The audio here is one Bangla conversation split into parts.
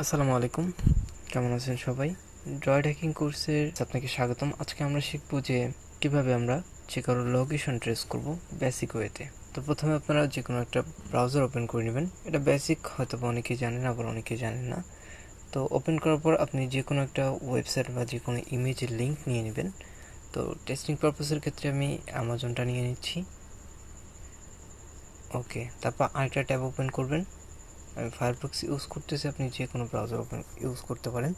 আসসালামু আলাইকুম, কেমন আছেন সবাই? ড্রয়েড হ্যাকিং কোর্সের আপনাকে স্বাগতম। আজকে আমরা শিখব যে কিভাবে আমরা যে কারো লোকেশন ট্রেস করব বেসিক ওয়েতে। তো প্রথমে আপনারা যে কোনো একটা ব্রাউজার ওপেন করে নেবেন। এটা বেসিক, হয়তো অনেকেই জানেন, আবার অনেকেই জানেন না। তো ওপেন করার পর আপনি যে কোনো একটা ওয়েবসাইট বা যে কোনো ইমেজের লিঙ্ক নিয়ে নেবেন। তো টেস্টিং পারপাসের ক্ষেত্রে আমি অ্যামাজনটা নিয়ে নিচ্ছি। ওকে, তারপর আরেকটা ট্যাব ওপেন করবেন। আমি ফায়ারফক্স ইউজ করতেছি, আপনি যে কোনো ব্রাউজার ওপেন ইউজ করতে পারেন।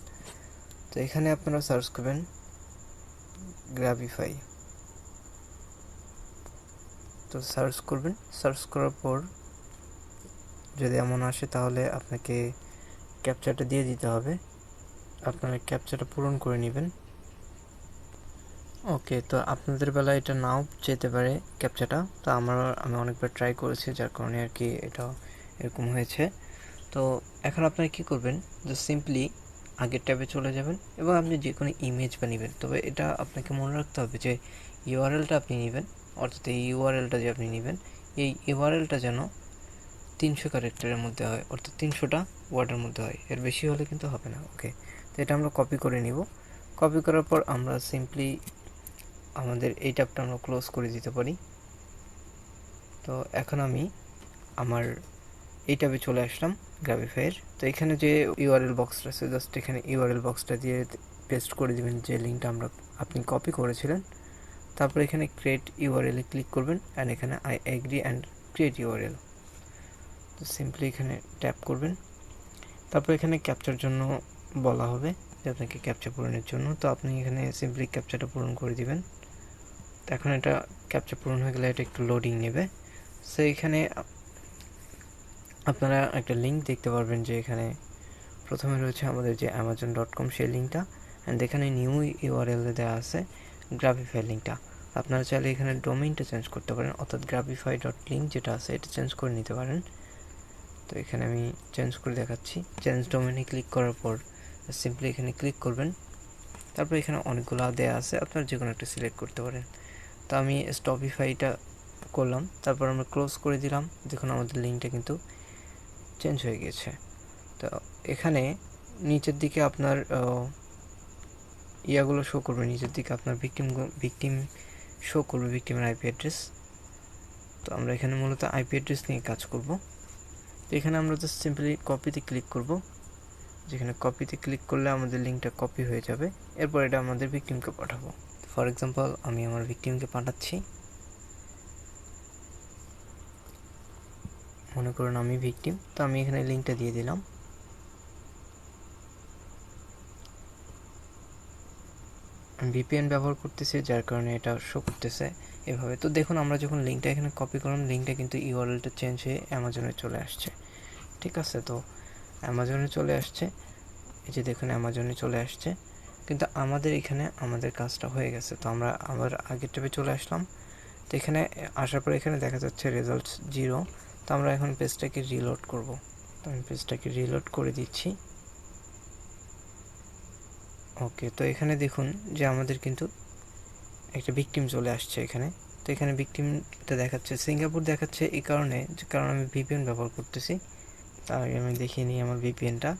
তো এখানে আপনারা সার্চ করবেন গ্রাবিফাই। তো সার্চ করবেন, সার্চ করার পর যদি এমন আসে তাহলে আপনাকে ক্যাপচাটা দিয়ে দিতে হবে। আপনারা ক্যাপচাটা পূরণ করে নেবেন। ওকে, তো আপনাদের বেলায় এটা নাও যেতে পারে ক্যাপচাটা। তো আমি অনেকবার ট্রাই করেছি, যার কারণে আর কি এটা এরকম হয়েছে। তো এখন আপনারা কী করবেন, যে সিম্পলি আগের ট্যাবে চলে যাবেন এবং আপনি যে কোনো ইমেজ বানিয়েবেন। তবে এটা আপনাকে মনে রাখতে হবে যে ইউআরএলটা আপনি নেবেন, অর্থাৎ এই ইউআরএলটা যে আপনি নেবেন, এই ইউআরএলটা যেন 300 ক্যারেক্টারের মধ্যে হয়, অর্থাৎ 300টা ওয়ার্ডের মধ্যে হয়। এর বেশি হলে কিন্তু হবে না। ওকে, তো এটা আমরা কপি করে নিব। কপি করার পর আমরা সিম্পলি আমাদের এই ট্যাবটা আমরা ক্লোজ করে দিতে পারি। তো এখন আমি আমার এই ট্যাবে চলে আসলাম গ্রাবিফাইয়ের। তো এখানে যে ইউআরএল বক্সটা আছে, জাস্ট এখানে ইউআরএল বক্সটা দিয়ে পেস্ট করে দেবেন যে লিঙ্কটা আপনি কপি করেছিলেন। তারপর এখানে ক্রিয়েট ইউআরএল এ ক্লিক করবেন অ্যান্ড এখানে I agree and create URL. তো সিম্পলি এখানে ট্যাপ করবেন। তারপর এখানে ক্যাপচার জন্য বলা হবে যে আপনাকে ক্যাপচা পূরণের জন্য। তো আপনি এখানে সিম্পলি ক্যাপচাটা পূরণ করে দিবেন। তো এখন এটা ক্যাপচা পূরণ হয়ে গেলে এটা একটু লোডিং নেবে। সো এখানে আপনারা একটা লিঙ্ক দেখতে পারবেন যে এখানে প্রথমে রয়েছে আমাদের যে amazon.com সেই লিঙ্কটা, অ্যান্ড এখানে নিউ ইউআরএল দেওয়া আছে গ্রাবিফাই লিঙ্কটা। আপনারা চাইলে এখানে ডোমেইনটা চেঞ্জ করতে পারেন, অর্থাৎ grabify.link যেটা আছে এটা চেঞ্জ করে নিতে পারেন। তো এখানে আমি চেঞ্জ করে দেখাচ্ছি। চেঞ্জ ডোমেইনে ক্লিক করার পর সিম্পলি এখানে ক্লিক করবেন। তারপর এখানে অনেকগুলো দেওয়া আছে, আপনারা যে কোনো একটা সিলেক্ট করতে পারেন। তো আমি স্টপিফাইটা করলাম, তারপর আমরা ক্লোজ করে দিলাম। দেখুন আমাদের লিঙ্কটা কিন্তু চেঞ্জ হয়ে গেছে। তো এখানে নিচের দিকে আপনার ইয়াগুলো শো করবে, নিচের দিকে আপনার ভিকটিম শো করবে, ভিকটিমের আইপি অ্যাড্রেস। তো আমরা এখানে মূলত আইপি অ্যাড্রেস নিয়ে কাজ করব। তো এখানে আমরা জাস্ট সিম্পলি কপিতে ক্লিক করব। যেখানে কপিতে ক্লিক করলে আমাদের লিঙ্কটা কপি হয়ে যাবে। এরপর এটা আমাদের ভিকটিমকে পাঠাবো। ফর এক্সাম্পল আমি আমার ভিকটিমকে পাঠাচ্ছি। মনে করুন আমি ভিকটিম, তো আমি এখানে লিঙ্কটা দিয়ে দিলাম। আমি ভিপিএন ব্যবহার করতেছি, যার কারণে এটা শো করতেছে এভাবে। তো দেখুন আমরা যখন লিঙ্কটা এখানে কপি করলাম, লিঙ্কটা কিন্তু ইউআরএলটা চেঞ্জ হয়ে অ্যামাজনে চলে আসছে। ঠিক আছে, তো অ্যামাজনে চলে আসছে, এই যে দেখুন অ্যামাজনে চলে আসছে। কিন্তু আমাদের এখানে আমাদের কাজটা হয়ে গেছে। তো আমরা আবার আগের ট্যাবে চলে আসলাম। তো এখানে আসার পর এখানে দেখা যাচ্ছে রেজাল্টস 0। তো আমরা এখন পেজটাকে রিলোড করব। তো আমি পেজটাকে রিলোড করে দিচ্ছি। ওকে, তো এখানে দেখুন যে আমাদের কিন্তু একটা ভিকটিম চলে আসছে এখানে। তো এখানে ভিকটিমটা দেখাচ্ছে সিঙ্গাপুর দেখাচ্ছে, এই কারণে কারণ আমি ভিপিএন ব্যবহার করতেছি। তার আগে আমি দেখিয়ে নিই আমার ভিপিএনটা।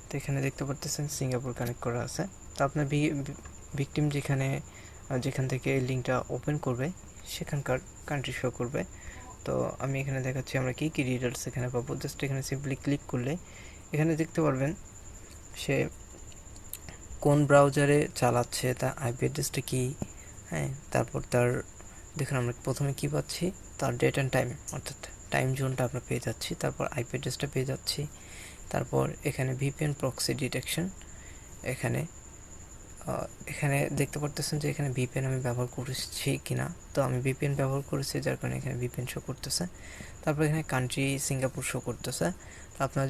তো এখানে দেখতে পারতেছেন সিঙ্গাপুর কানেক্ট করা আছে। তো আপনার ভিকটিম যেখান থেকে এই লিঙ্কটা ওপেন করবে সেখানকার কান্ট্রি শো করবে। তো আমি এখানে দেখাচ্ছি আমরা কী কী ডিটেলস এখানে পাবো। জাস্ট এখানে সিম্পলি ক্লিক করলে এখানে দেখতে পারবেন সে কোন ব্রাউজারে চালাচ্ছে, তার আইপি অ্যাড্রেসটা কী, হ্যাঁ, তারপর তার দেখুন আমরা প্রথমে কী পাচ্ছি, তার ডেট অ্যান্ড টাইম, অর্থাৎ টাইম জোনটা আমরা পেয়ে যাচ্ছি। তারপর আইপি অ্যাড্রেসটা পেয়ে যাচ্ছি। তারপর এখানে ভিপিএন প্রক্সি ডিটেকশন, এখানে এখানে দেখতে পারতেছেন যে এখানে ভিপিএন আমি ব্যবহার করেছি কিনা। তো আমি ভিপিএন ব্যবহার করেছি, যার কারণে এখানে ভিপিএন শো করতেছে। তারপর এখানে কান্ট্রি সিঙ্গাপুর শো করতেছে। তো আপনারা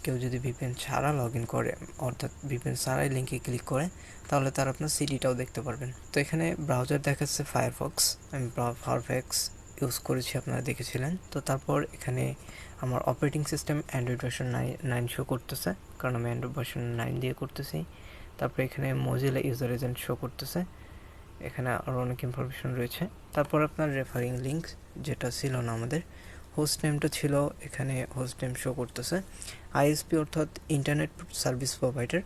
কেউ যদি ভিপিএন ছাড়া লগ ইন করে, অর্থাৎ ভিপিএন ছাড়াই লিঙ্কে ক্লিক করে, তাহলে তার আপনার সিডিটাও দেখতে পারবেন। তো এখানে ব্রাউজার দেখাচ্ছে ফায়ারফক্স, আমি ফায়ারফক্স ইউজ করেছি, আপনারা দেখেছিলেন। তো তারপর এখানে আমার operating system Android version 9 show করতেছে, কারণ আমি অ্যান্ড্রয়েড ভার্সন 9 দিয়ে করতেছি। তারপরে এখানে মজিলা ইউজার এজেন্ট শো করতেছে। এখানে আরও অনেক ইনফরমেশন রয়েছে। তারপর আপনার রেফারিং লিঙ্ক যেটা ছিল না আমাদের হোস্ট নেমটা ছিল এখানে হোস্ট নেম শো করতেছে। আইএসপি অর্থাৎ ইন্টারনেট সার্ভিস প্রোভাইডার।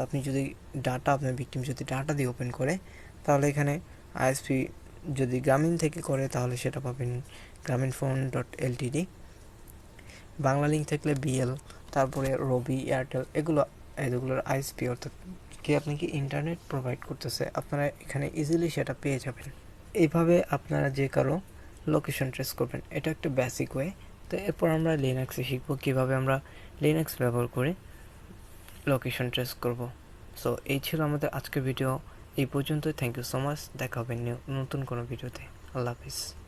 আপনি যদি ডাটা আপনার ভিকটিম যদি ডাটা দিয়ে ওপেন করে তাহলে এখানে আইএসপি যদি গ্রামীণ থেকে করে তাহলে সেটা পাবেন grameenphone.ltd। বাংলা লিঙ্ক থাকলে বিএল, তারপরে রবি, এয়ারটেল, এগুলোর আইএসপি অর্থাৎ কি আপনাকে ইন্টারনেট প্রোভাইড করতেছে, আপনারা এখানে ইজিলি সেটা পেয়ে যাবেন। এইভাবে আপনারা যে কারো লোকেশন ট্রেস করবেন, এটা একটা বেসিক ওয়ে। তো এরপর আমরা লিনাক্সে শিখবো কীভাবে আমরা লিনাক্স ব্যবহার করে লোকেশন ট্রেস করব। সো এই ছিল আমাদের আজকের ভিডিও, এই পর্যন্তই। থ্যাংক ইউ সো মাচ, দেখা হবে নতুন কোনো ভিডিওতে। আল্লাহ হাফিজ।